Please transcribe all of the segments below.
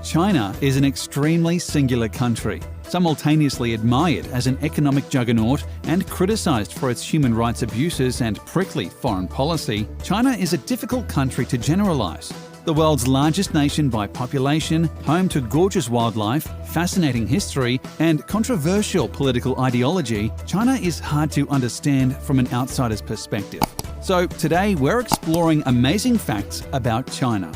China is an extremely singular country, simultaneously admired as an economic juggernaut and criticized for its human rights abuses and prickly foreign policy. China is a difficult country to generalize. The world's largest nation by population, home to gorgeous wildlife, fascinating history, and controversial political ideology, China is hard to understand from an outsider's perspective. So today we're exploring amazing facts about China.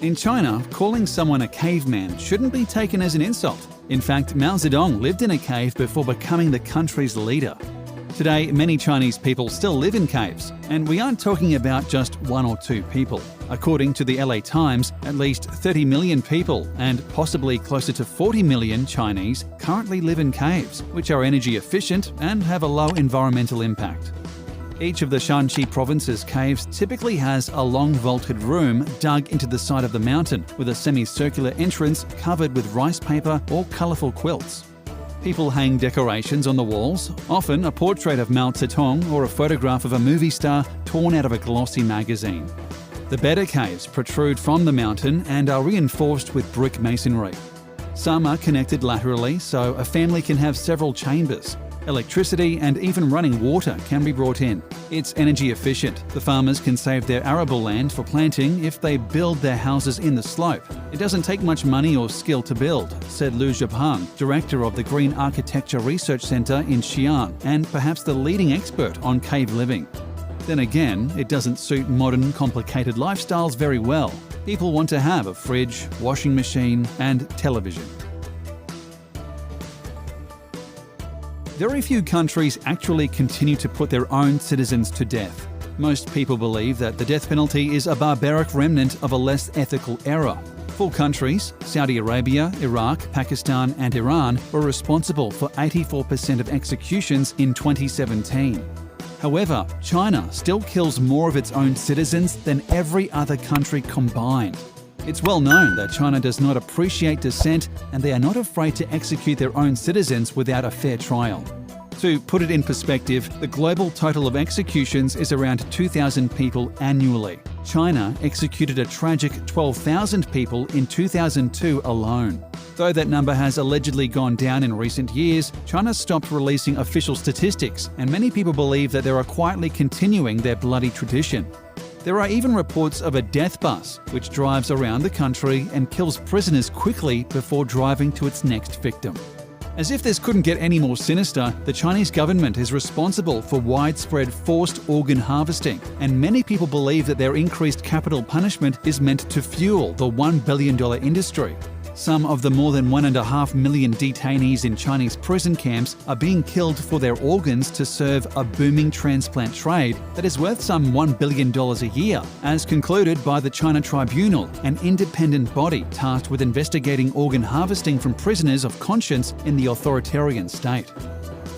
In China, calling someone a caveman shouldn't be taken as an insult. In fact, Mao Zedong lived in a cave before becoming the country's leader. Today, many Chinese people still live in caves, and we aren't talking about just one or two people. According to the LA Times, at least 30 million people, and possibly closer to 40 million Chinese, currently live in caves, which are energy efficient and have a low environmental impact. Each of the Shanghai province's caves typically has a long vaulted room dug into the side of the mountain, with a semicircular entrance covered with rice paper or colourful quilts. People hang decorations on the walls, often a portrait of Mao Zedong or a photograph of a movie star torn out of a glossy magazine. The better caves protrude from the mountain and are reinforced with brick masonry. Some are connected laterally, so a family can have several chambers. Electricity and even running water can be brought in. It's energy efficient. The farmers can save their arable land for planting if they build their houses in the slope. It doesn't take much money or skill to build, said Lu Zhepeng, director of the Green Architecture Research Center in Xi'an and perhaps the leading expert on cave living. Then again, it doesn't suit modern, complicated lifestyles very well. People want to have a fridge, washing machine, and television. Very few countries actually continue to put their own citizens to death. Most people believe that the death penalty is a barbaric remnant of a less ethical era. 4 countries, Saudi Arabia, Iraq, Pakistan, and Iran, were responsible for 84% of executions in 2017. However, China still kills more of its own citizens than every other country combined. It's well known that China does not appreciate dissent, and they are not afraid to execute their own citizens without a fair trial. To put it in perspective, the global total of executions is around 2,000 people annually. China executed a tragic 12,000 people in 2002 alone. Though that number has allegedly gone down in recent years, China stopped releasing official statistics, and many people believe that they are quietly continuing their bloody tradition. There are even reports of a death bus, which drives around the country and kills prisoners quickly before driving to its next victim. As if this couldn't get any more sinister, the Chinese government is responsible for widespread forced organ harvesting, and many people believe that their increased capital punishment is meant to fuel the $1 billion industry. Some of the more than 1.5 million detainees in Chinese prison camps are being killed for their organs to serve a booming transplant trade that is worth some $1 billion a year, as concluded by the China Tribunal, an independent body tasked with investigating organ harvesting from prisoners of conscience in the authoritarian state.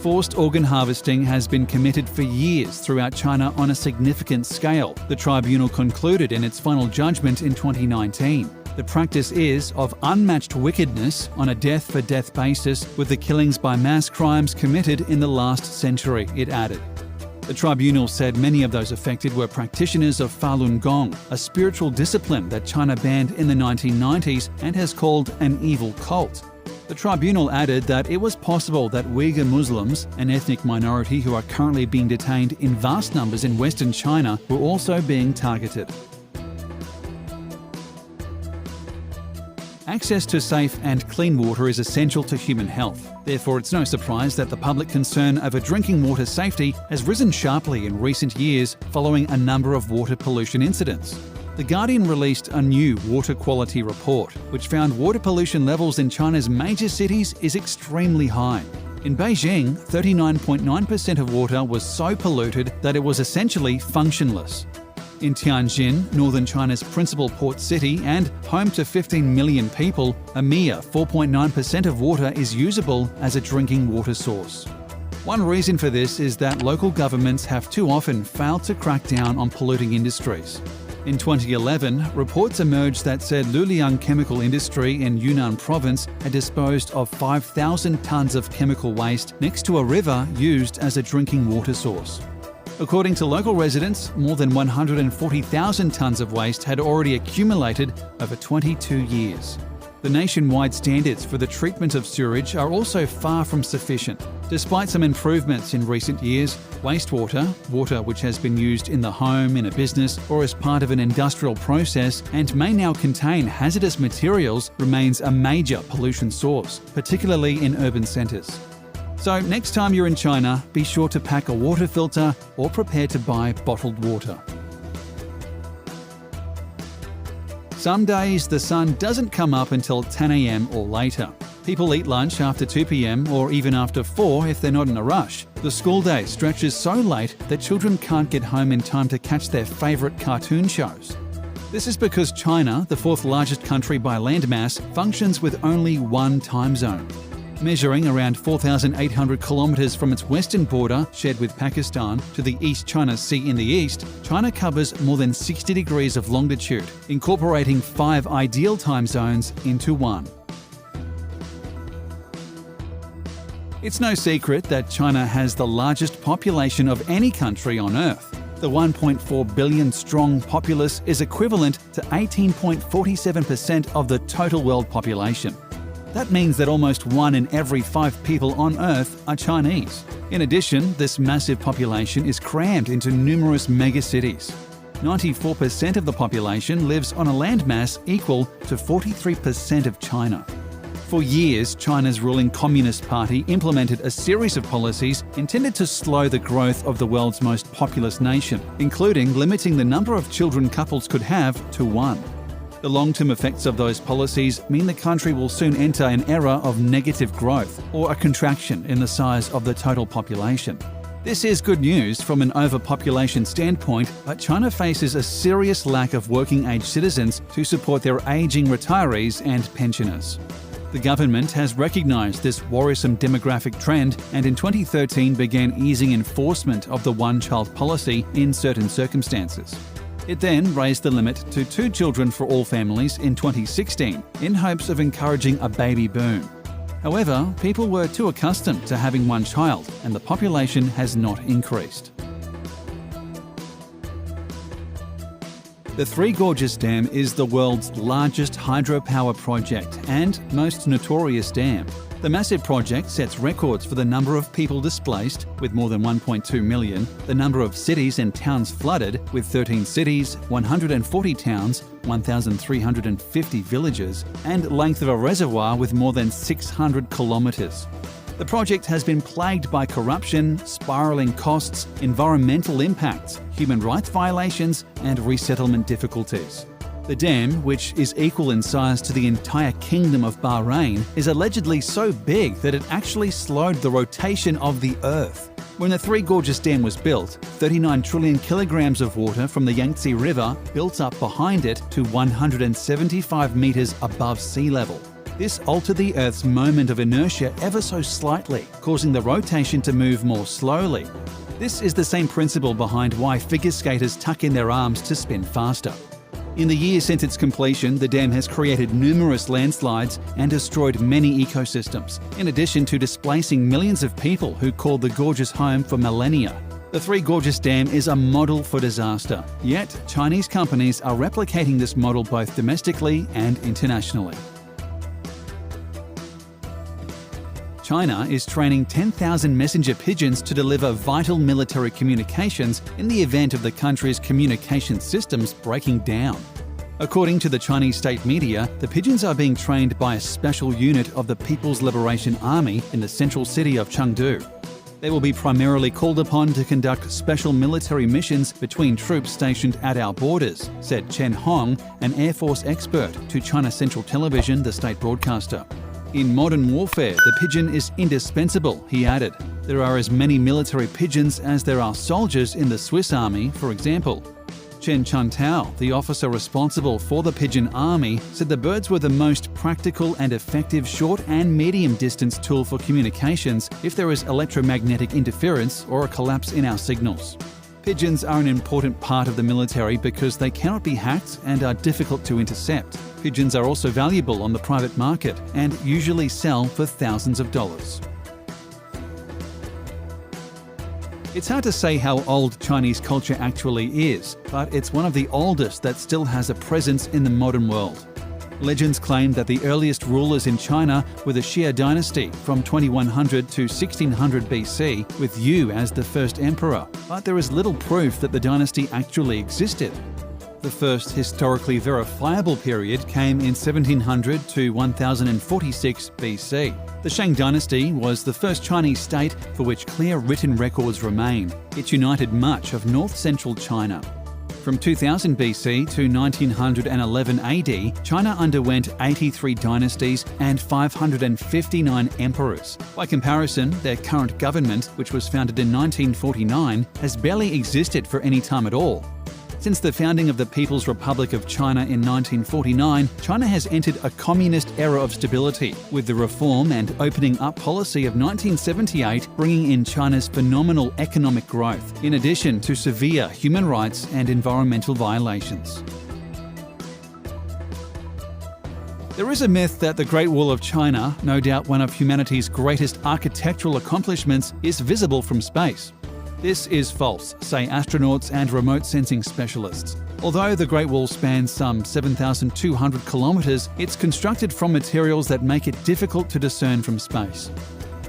Forced organ harvesting has been committed for years throughout China on a significant scale, the tribunal concluded in its final judgment in 2019. The practice is of unmatched wickedness on a death-for-death basis, with the killings by mass crimes committed in the last century, it added. The tribunal said many of those affected were practitioners of Falun Gong, a spiritual discipline that China banned in the 1990s and has called an evil cult. The tribunal added that it was possible that Uyghur Muslims, an ethnic minority who are currently being detained in vast numbers in Western China, were also being targeted. Access to safe and clean water is essential to human health. Therefore, it's no surprise that the public concern over drinking water safety has risen sharply in recent years following a number of water pollution incidents. The Guardian released a new water quality report, which found water pollution levels in China's major cities is extremely high. In Beijing, 39.9% of water was so polluted that it was essentially functionless. In Tianjin, northern China's principal port city and home to 15 million people, a mere 4.9% of water is usable as a drinking water source. One reason for this is that local governments have too often failed to crack down on polluting industries. In 2011, reports emerged that said Luliang chemical industry in Yunnan province had disposed of 5,000 tons of chemical waste next to a river used as a drinking water source. According to local residents, more than 140,000 tonnes of waste had already accumulated over 22 years. The nationwide standards for the treatment of sewage are also far from sufficient. Despite some improvements in recent years, wastewater, water which has been used in the home, in a business, or as part of an industrial process and may now contain hazardous materials, remains a major pollution source, particularly in urban centres. So next time you're in China, be sure to pack a water filter or prepare to buy bottled water. Some days the sun doesn't come up until 10 a.m. or later. People eat lunch after 2 p.m. or even after 4 if they're not in a rush. The school day stretches so late that children can't get home in time to catch their favourite cartoon shows. This is because China, the fourth largest country by landmass, functions with only one time zone. Measuring around 4,800 kilometres from its western border, shared with Pakistan, to the East China Sea in the east, China covers more than 60 degrees of longitude, incorporating 5 ideal time zones into one. It's no secret that China has the largest population of any country on Earth. The 1.4 billion strong populace is equivalent to 18.47% of the total world population. That means that almost 1 in every 5 people on Earth are Chinese. In addition, this massive population is crammed into numerous megacities. 94% of the population lives on a landmass equal to 43% of China. For years, China's ruling Communist Party implemented a series of policies intended to slow the growth of the world's most populous nation, including limiting the number of children couples could have to 1. The long-term effects of those policies mean the country will soon enter an era of negative growth, or a contraction in the size of the total population. This is good news from an overpopulation standpoint, but China faces a serious lack of working-age citizens to support their ageing retirees and pensioners. The government has recognised this worrisome demographic trend and in 2013 began easing enforcement of the one-child policy in certain circumstances. It then raised the limit to 2 children for all families in 2016 in hopes of encouraging a baby boom. However, people were too accustomed to having one child and the population has not increased. The Three Gorges Dam is the world's largest hydropower project and most notorious dam. The massive project sets records for the number of people displaced, with more than 1.2 million, the number of cities and towns flooded, with 13 cities, 140 towns, 1,350 villages, and length of a reservoir with more than 600 kilometres. The project has been plagued by corruption, spiralling costs, environmental impacts, human rights violations, and resettlement difficulties. The dam, which is equal in size to the entire Kingdom of Bahrain, is allegedly so big that it actually slowed the rotation of the Earth. When the Three Gorges Dam was built, 39 trillion kilograms of water from the Yangtze River built up behind it to 175 metres above sea level. This altered the Earth's moment of inertia ever so slightly, causing the rotation to move more slowly. This is the same principle behind why figure skaters tuck in their arms to spin faster. In the years since its completion, the dam has created numerous landslides and destroyed many ecosystems, in addition to displacing millions of people who called the gorges home for millennia. The Three Gorges Dam is a model for disaster, yet Chinese companies are replicating this model both domestically and internationally. China is training 10,000 messenger pigeons to deliver vital military communications in the event of the country's communication systems breaking down. According to the Chinese state media, the pigeons are being trained by a special unit of the People's Liberation Army in the central city of Chengdu. They will be primarily called upon to conduct special military missions between troops stationed at our borders, said Chen Hong, an Air Force expert, to China Central Television, the state broadcaster. In modern warfare, the pigeon is indispensable, he added. There are as many military pigeons as there are soldiers in the Swiss Army, for example. Chen Chuntao, the officer responsible for the pigeon army, said the birds were the most practical and effective short and medium distance tool for communications if there is electromagnetic interference or a collapse in our signals. Pigeons are an important part of the military because they cannot be hacked and are difficult to intercept. Pigeons are also valuable on the private market and usually sell for thousands of dollars. It's hard to say how old Chinese culture actually is, but it's one of the oldest that still has a presence in the modern world. Legends claim that the earliest rulers in China were the Xia dynasty from 2100 to 1600 BC, with Yu as the first emperor, but there is little proof that the dynasty actually existed. The first historically verifiable period came in 1700 to 1046 BC. The Shang dynasty was the first Chinese state for which clear written records remain. It united much of north-central China. From 2000 BC to 1911 AD, China underwent 83 dynasties and 559 emperors. By comparison, their current government, which was founded in 1949, has barely existed for any time at all. Since the founding of the People's Republic of China in 1949, China has entered a communist era of stability, with the reform and opening up policy of 1978 bringing in China's phenomenal economic growth, in addition to severe human rights and environmental violations. There is a myth that the Great Wall of China, no doubt one of humanity's greatest architectural accomplishments, is visible from space. This is false, say astronauts and remote sensing specialists. Although the Great Wall spans some 7,200 kilometres, it's constructed from materials that make it difficult to discern from space.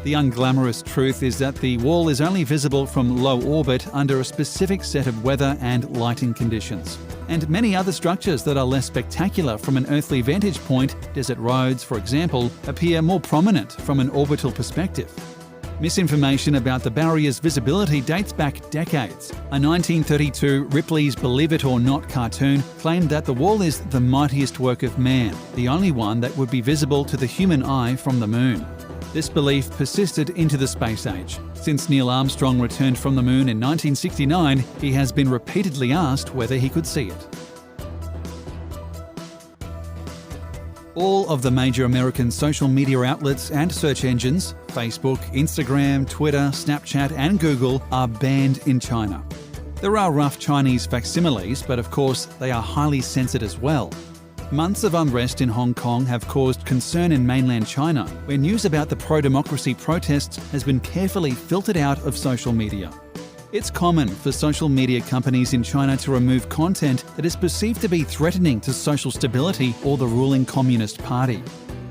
The unglamorous truth is that the wall is only visible from low orbit under a specific set of weather and lighting conditions. And many other structures that are less spectacular from an earthly vantage point, desert roads for example, appear more prominent from an orbital perspective. Misinformation about the barrier's visibility dates back decades. A 1932 Ripley's Believe It or Not cartoon claimed that the wall is the mightiest work of man, the only one that would be visible to the human eye from the moon. This belief persisted into the space age. Since Neil Armstrong returned from the moon in 1969, he has been repeatedly asked whether he could see it. All of the major American social media outlets and search engines, Facebook, Instagram, Twitter, Snapchat and Google, are banned in China. There are rough Chinese facsimiles, but of course they are highly censored as well. Months of unrest in Hong Kong have caused concern in mainland China, where news about the pro-democracy protests has been carefully filtered out of social media. It's common for social media companies in China to remove content that is perceived to be threatening to social stability or the ruling Communist Party.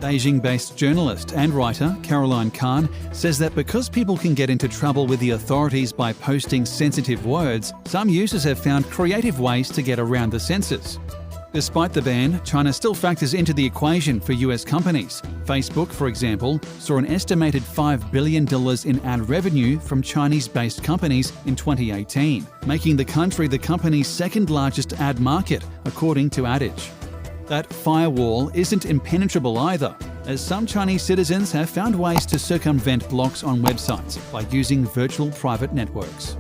Beijing-based journalist and writer Caroline Khan says that because people can get into trouble with the authorities by posting sensitive words, some users have found creative ways to get around the censors. Despite the ban, China still factors into the equation for US companies. Facebook, for example, saw an estimated $5 billion in ad revenue from Chinese-based companies in 2018, making the country the company's second largest ad market, according to Adage. That firewall isn't impenetrable either, as some Chinese citizens have found ways to circumvent blocks on websites by using virtual private networks.